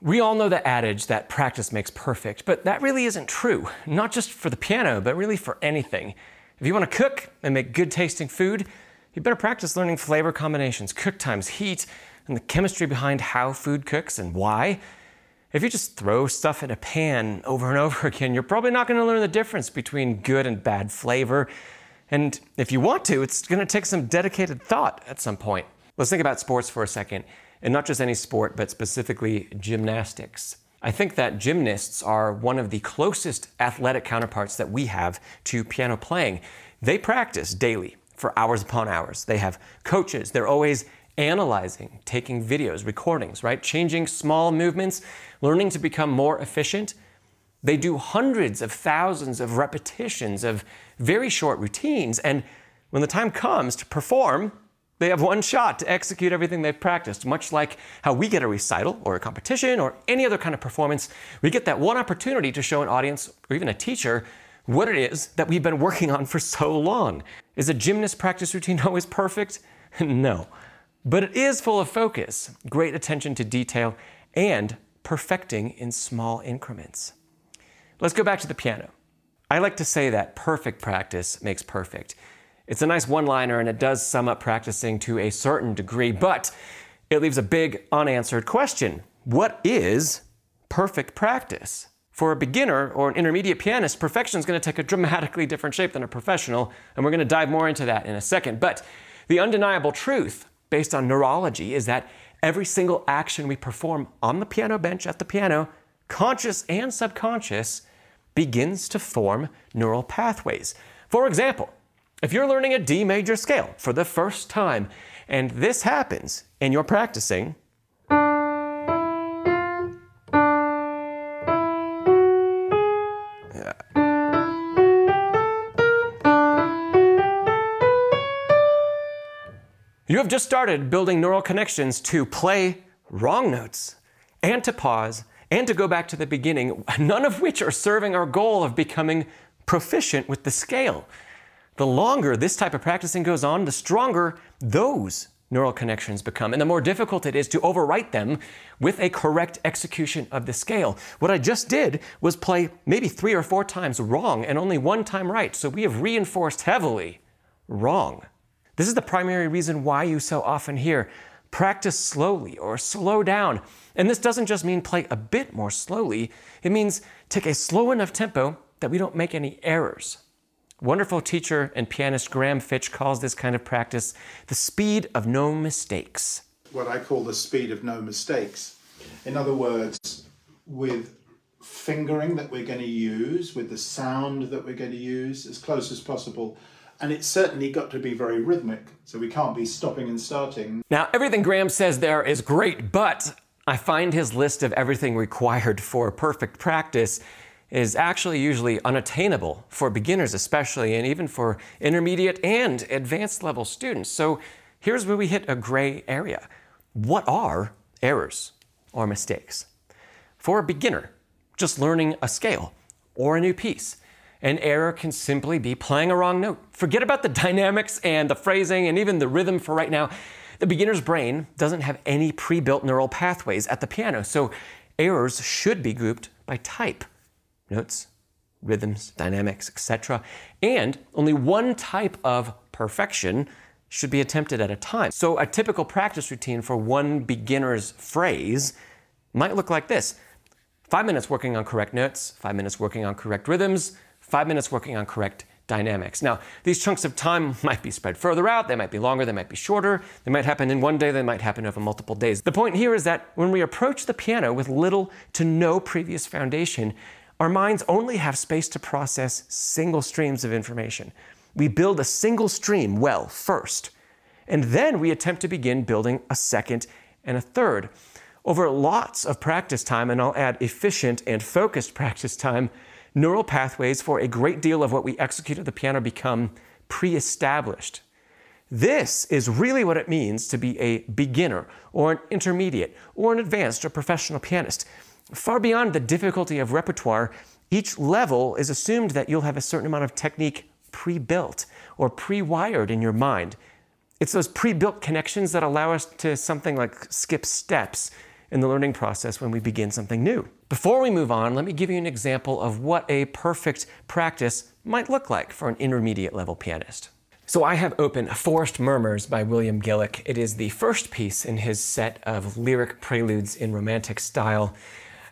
We all know the adage that practice makes perfect, but that really isn't true. Not just for the piano, but really for anything. If you want to cook and make good tasting food, you better practice learning flavor combinations, cook times, heat, and the chemistry behind how food cooks and why. If you just throw stuff in a pan over and over again, you're probably not going to learn the difference between good and bad flavor. And if you want to, it's going to take some dedicated thought at some point. Let's think about sports for a second. And not just any sport, but specifically gymnastics. I think that gymnasts are one of the closest athletic counterparts that we have to piano playing. They practice daily for hours upon hours. They have coaches. They're always analyzing, taking videos, recordings, right? Changing small movements, learning to become more efficient. They do hundreds of thousands of repetitions of very short routines. And when the time comes to perform, they have one shot to execute everything they've practiced, much like how we get a recital or a competition or any other kind of performance. We get that one opportunity to show an audience or even a teacher what it is that we've been working on for so long. Is a gymnast practice routine always perfect? No. But it is full of focus, great attention to detail, and perfecting in small increments. Let's go back to the piano. I like to say that perfect practice makes perfect. It's a nice one-liner and it does sum up practicing to a certain degree, but it leaves a big unanswered question. What is perfect practice? For a beginner or an intermediate pianist, perfection is going to take a dramatically different shape than a professional, and we're going to dive more into that in a second. But the undeniable truth, based on neurology, is that every single action we perform on the piano bench at the piano, conscious and subconscious, begins to form neural pathways. For example, if you're learning a D major scale for the first time, and this happens, and you're practicing, you have just started building neural connections to play wrong notes, and to pause, and to go back to the beginning, none of which are serving our goal of becoming proficient with the scale. The longer this type of practicing goes on, the stronger those neural connections become, and the more difficult it is to overwrite them with a correct execution of the scale. What I just did was play maybe 3 or 4 times wrong and only 1 time right, so we have reinforced heavily wrong. This is the primary reason why you so often hear practice slowly or slow down. And this doesn't just mean play a bit more slowly, it means take a slow enough tempo that we don't make any errors. Wonderful teacher and pianist Graham Fitch calls this kind of practice the speed of no mistakes. What I call the speed of no mistakes. In other words, with fingering that we're going to use, with the sound that we're going to use as close as possible. And it's certainly got to be very rhythmic, so we can't be stopping and starting. Now, everything Graham says there is great, but I find his list of everything required for perfect practice is actually usually unattainable for beginners especially, and even for intermediate and advanced level students. So here's where we hit a gray area. What are errors or mistakes? For a beginner, just learning a scale or a new piece, an error can simply be playing a wrong note. Forget about the dynamics and the phrasing and even the rhythm for right now. The beginner's brain doesn't have any pre-built neural pathways at the piano, so errors should be grouped by type. Notes, rhythms, dynamics, etc. And only one type of perfection should be attempted at a time. So a typical practice routine for one beginner's phrase might look like this. 5 minutes working on correct notes, 5 minutes working on correct rhythms, 5 minutes working on correct dynamics. Now, these chunks of time might be spread further out, they might be longer, they might be shorter, they might happen in one day, they might happen over multiple days. The point here is that when we approach the piano with little to no previous foundation, our minds only have space to process single streams of information. We build a single stream well first, and then we attempt to begin building a second and a third. Over lots of practice time, and I'll add efficient and focused practice time, neural pathways for a great deal of what we execute at the piano become pre-established. This is really what it means to be a beginner, or an intermediate, or an advanced or professional pianist. Far beyond the difficulty of repertoire, each level is assumed that you'll have a certain amount of technique pre-built or pre-wired in your mind. It's those pre-built connections that allow us to something like skip steps in the learning process when we begin something new. Before we move on, let me give you an example of what a perfect practice might look like for an intermediate level pianist. So I have open Forest Murmurs by William Gillock. It is the first piece in his set of lyric preludes in romantic style.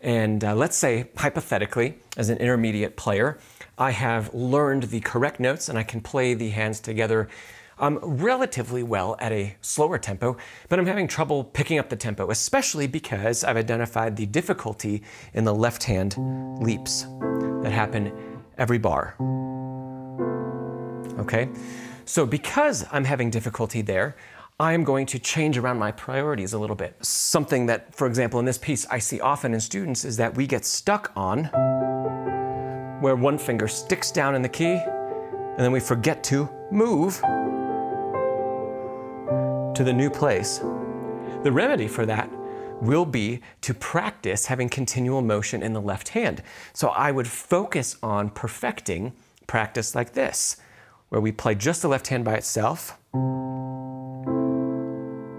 And let's say, hypothetically, as an intermediate player, I have learned the correct notes and I can play the hands together relatively well at a slower tempo, but I'm having trouble picking up the tempo, especially because I've identified the difficulty in the left hand leaps that happen every bar. Okay? So because I'm having difficulty there, I'm going to change around my priorities a little bit. Something that, for example, in this piece I see often in students is that we get stuck on where one finger sticks down in the key and then we forget to move to the new place. The remedy for that will be to practice having continual motion in the left hand. So I would focus on perfecting practice like this, where we play just the left hand by itself,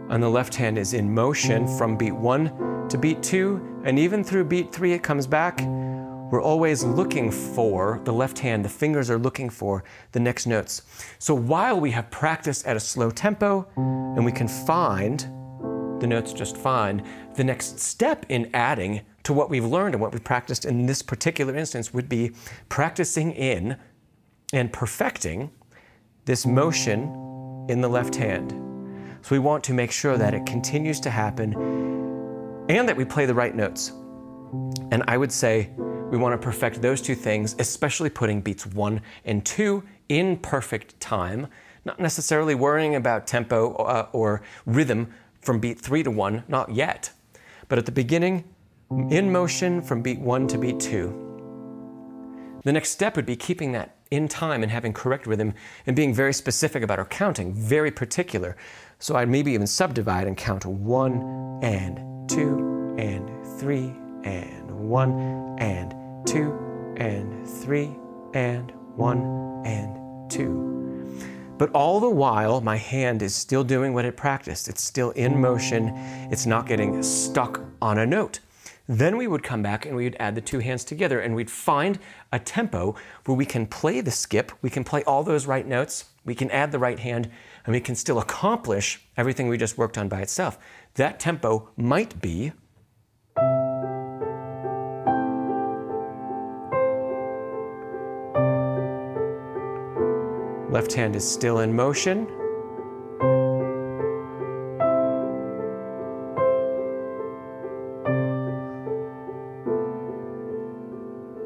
and the left hand is in motion from beat 1 to beat 2, and even through beat 3 it comes back. We're always looking for the left hand, the fingers are looking for the next notes. So while we have practice at a slow tempo, and we can find the notes just fine, the next step in adding to what we've learned and what we've practiced in this particular instance would be practicing in and perfecting this motion in the left hand. So we want to make sure that it continues to happen and that we play the right notes. And I would say we want to perfect those two things, especially putting beats 1 and 2 in perfect time, not necessarily worrying about tempo or rhythm from beat 3 to 1, not yet. But at the beginning, in motion from beat 1 to beat 2. The next step would be keeping that in time and having correct rhythm and being very specific about our counting, very particular. So I'd maybe even subdivide and count 1 and 2 and 3 and 1 and 2 and 3 and 1 and 2. But all the while, my hand is still doing what it practiced. It's still in motion. It's not getting stuck on a note. Then we would come back and we would add the two hands together and we'd find a tempo where we can play the skip, we can play all those right notes, we can add the right hand, and we can still accomplish everything we just worked on by itself. That tempo might be left hand is still in motion.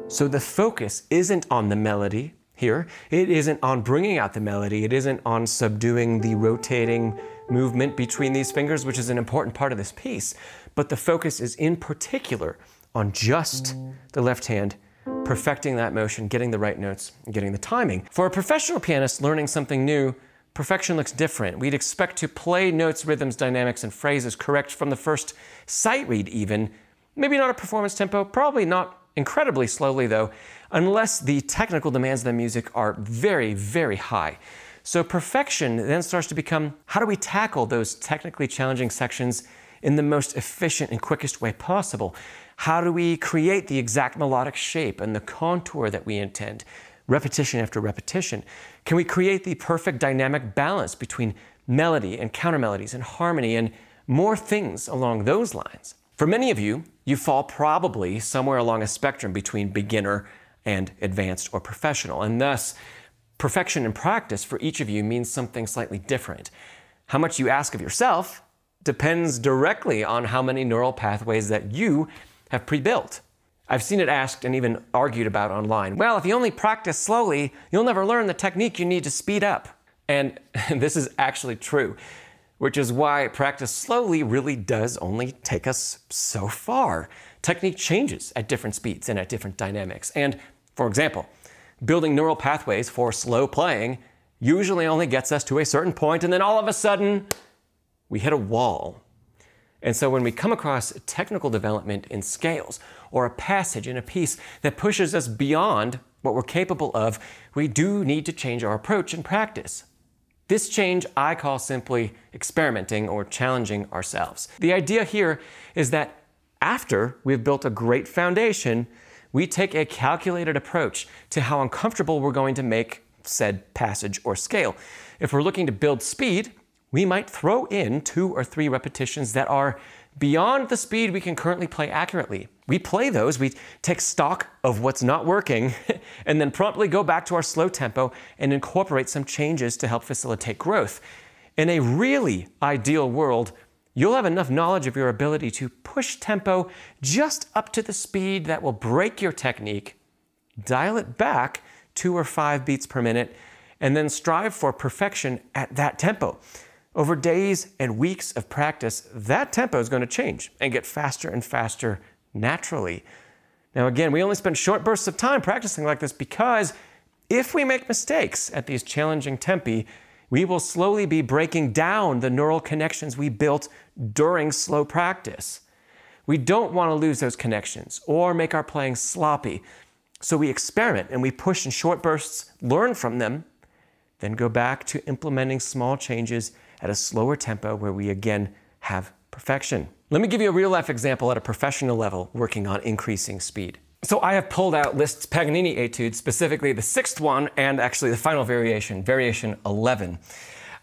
So the focus isn't on the melody here. It isn't on bringing out the melody. It isn't on subduing the rotating movement between these fingers, which is an important part of this piece. But the focus is in particular on just the left hand, perfecting that motion, getting the right notes, and getting the timing. For a professional pianist learning something new, perfection looks different. We'd expect to play notes, rhythms, dynamics, and phrases correct from the first sight read even. Maybe not a performance tempo, probably not incredibly slowly though, unless the technical demands of the music are very, very high. So perfection then starts to become, how do we tackle those technically challenging sections in the most efficient and quickest way possible? How do we create the exact melodic shape and the contour that we intend, repetition after repetition? Can we create the perfect dynamic balance between melody and counter melodies and harmony and more things along those lines? For many of you, you fall probably somewhere along a spectrum between beginner and advanced or professional, and thus perfection in practice for each of you means something slightly different. How much you ask of yourself depends directly on how many neural pathways that you have pre-built. I've seen it asked and even argued about online. Well, if you only practice slowly, you'll never learn the technique you need to speed up. And this is actually true, which is why practice slowly really does only take us so far. Technique changes at different speeds and at different dynamics. And for example, building neural pathways for slow playing usually only gets us to a certain point, and then all of a sudden, we hit a wall. And so when we come across technical development in scales or a passage in a piece that pushes us beyond what we're capable of, we do need to change our approach and practice. This change I call simply experimenting or challenging ourselves. The idea here is that After we've built a great foundation, we take a calculated approach to how uncomfortable we're going to make said passage or scale. If we're looking to build speed, we might throw in 2 or 3 repetitions that are beyond the speed we can currently play accurately. We play those, we take stock of what's not working, and then promptly go back to our slow tempo and incorporate some changes to help facilitate growth. In a really ideal world, you'll have enough knowledge of your ability to push tempo just up to the speed that will break your technique, dial it back 2 or 5 beats per minute, and then strive for perfection at that tempo. Over days and weeks of practice, that tempo is going to change and get faster and faster naturally. Now again, we only spend short bursts of time practicing like this because if we make mistakes at these challenging tempi, we will slowly be breaking down the neural connections we built during slow practice. We don't want to lose those connections or make our playing sloppy. So we experiment and we push in short bursts, learn from them, then go back to implementing small changes at a slower tempo where we again have perfection. Let me give you a real-life example at a professional level working on increasing speed. So I have pulled out Liszt's Paganini Etude, specifically the 6th one and actually the final variation, variation 11.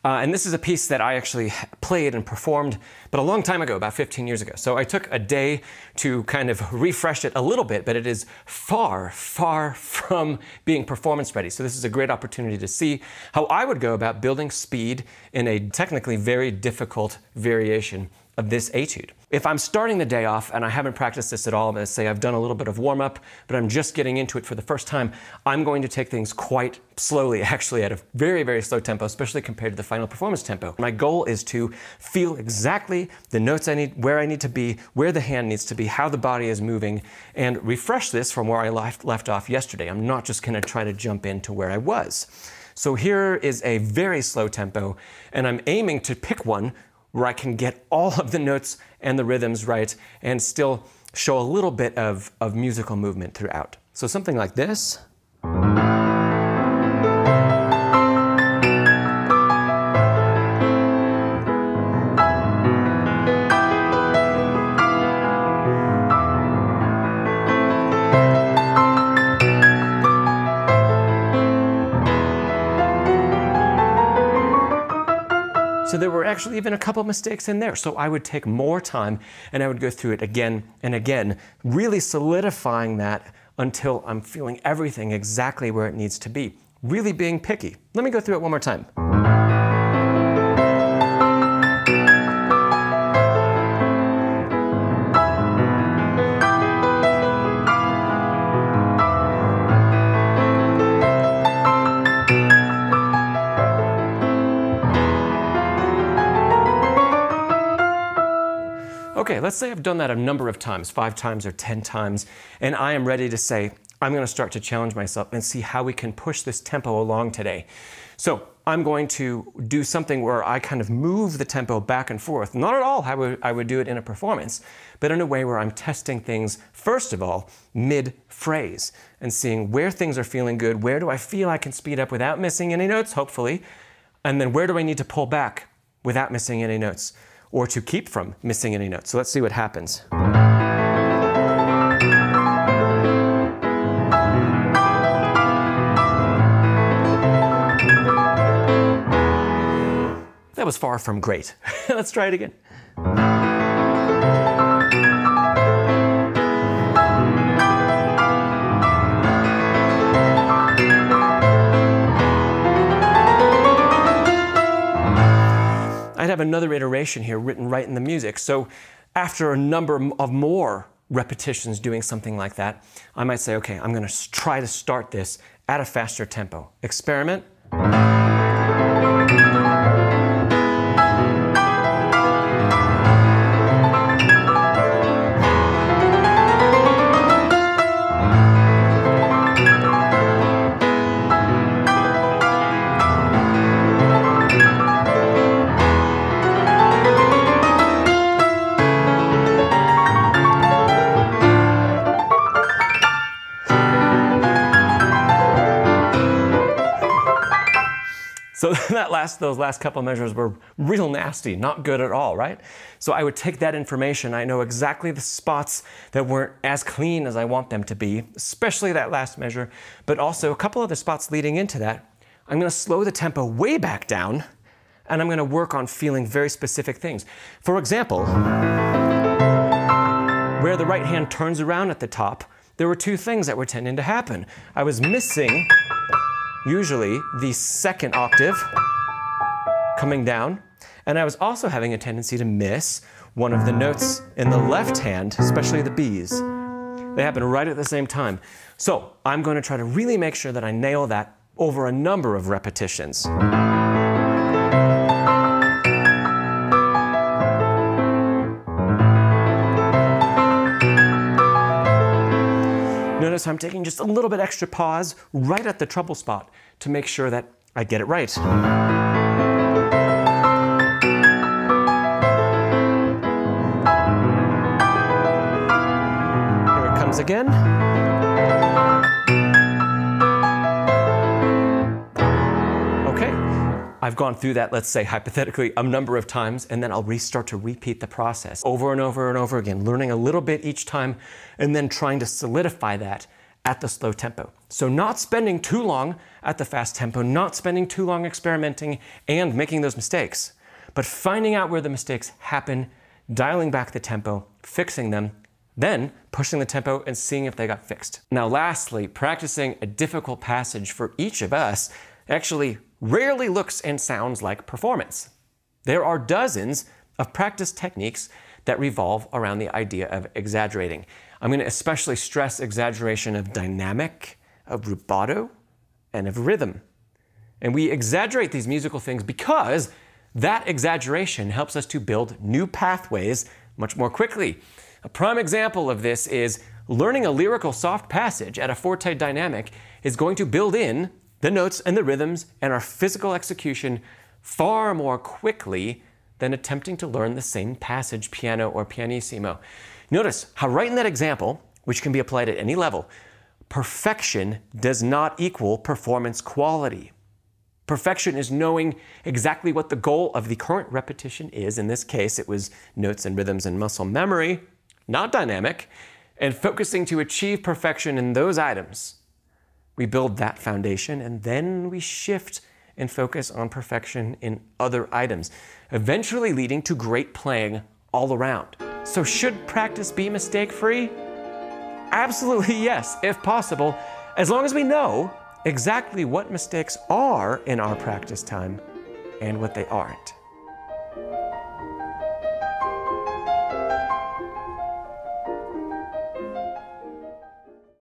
And this is a piece that I actually played and performed, but a long time ago, about 15 years ago. So I took a day to kind of refresh it a little bit, but it is far, far from being performance ready. So this is a great opportunity to see how I would go about building speed in a technically very difficult variation of this etude. If I'm starting the day off and I haven't practiced this at all, let's say I've done a little bit of warm-up, but I'm just getting into it for the first time, I'm going to take things quite slowly, actually at a very, very slow tempo, especially compared to the final performance tempo. My goal is to feel exactly the notes I need, where I need to be, where the hand needs to be, how the body is moving, and refresh this from where I left off yesterday. I'm not just gonna try to jump into where I was. So here is a very slow tempo, and I'm aiming to pick one where I can get all of the notes and the rhythms right and still show a little bit of musical movement throughout. So something like this. So there were actually even a couple mistakes in there. So I would take more time and I would go through it again and again, really solidifying that until I'm feeling everything exactly where it needs to be. Really being picky. Let me go through it one more time. Okay, let's say I've done that a number of times, 5 times or 10 times, and I am ready to say, I'm going to start to challenge myself and see how we can push this tempo along today. So I'm going to do something where I kind of move the tempo back and forth. Not at all how I would do it in a performance, but in a way where I'm testing things, first of all, mid-phrase, and seeing where things are feeling good, where do I feel I can speed up without missing any notes, hopefully, and then where do I need to pull back without missing any notes, or to keep from missing any notes. So let's see what happens. That was far from great. Let's try it again. I'd have another iteration here written right in the music. So after a number of more repetitions doing something like that, I might say, okay, I'm going to try to start this at a faster tempo. Experiment. So those last couple measures were real nasty, not good at all, right? So I would take that information. I know exactly the spots that weren't as clean as I want them to be, especially that last measure, but also a couple other spots leading into that. I'm going to slow the tempo way back down, and I'm going to work on feeling very specific things. For example, where the right hand turns around at the top, there were two things that were tending to happen. I was missing, usually, the second octave coming down, and I was also having a tendency to miss one of the notes in the left hand, especially the B's. They happen right at the same time. So I'm going to try to really make sure that I nail that over a number of repetitions. Here Notice I'm taking just a little bit extra pause right at the treble spot to make sure that I get it right. Here it comes again. I've gone through that, let's say hypothetically, a number of times, and then I'll restart to repeat the process over and over and over again, learning a little bit each time, and then trying to solidify that at the slow tempo. So not spending too long at the fast tempo, not spending too long experimenting and making those mistakes, but finding out where the mistakes happen, dialing back the tempo, fixing them, then pushing the tempo and seeing if they got fixed. Now lastly, practicing a difficult passage for each of us actually rarely looks and sounds like performance. There are dozens of practice techniques that revolve around the idea of exaggerating. I'm going to especially stress exaggeration of dynamic, of rubato, and of rhythm. And we exaggerate these musical things because that exaggeration helps us to build new pathways much more quickly. A prime example of this is learning a lyrical soft passage at a forte dynamic is going to build in the notes and the rhythms and our physical execution far more quickly than attempting to learn the same passage piano or pianissimo. Notice how right in that example, which can be applied at any level, perfection does not equal performance quality. Perfection is knowing exactly what the goal of the current repetition is. In this case, it was notes and rhythms and muscle memory, not dynamic, and focusing to achieve perfection in those items. We build that foundation, and then we shift and focus on perfection in other items, eventually leading to great playing all around. So should practice be mistake-free? Absolutely yes, if possible, as long as we know exactly what mistakes are in our practice time and what they aren't.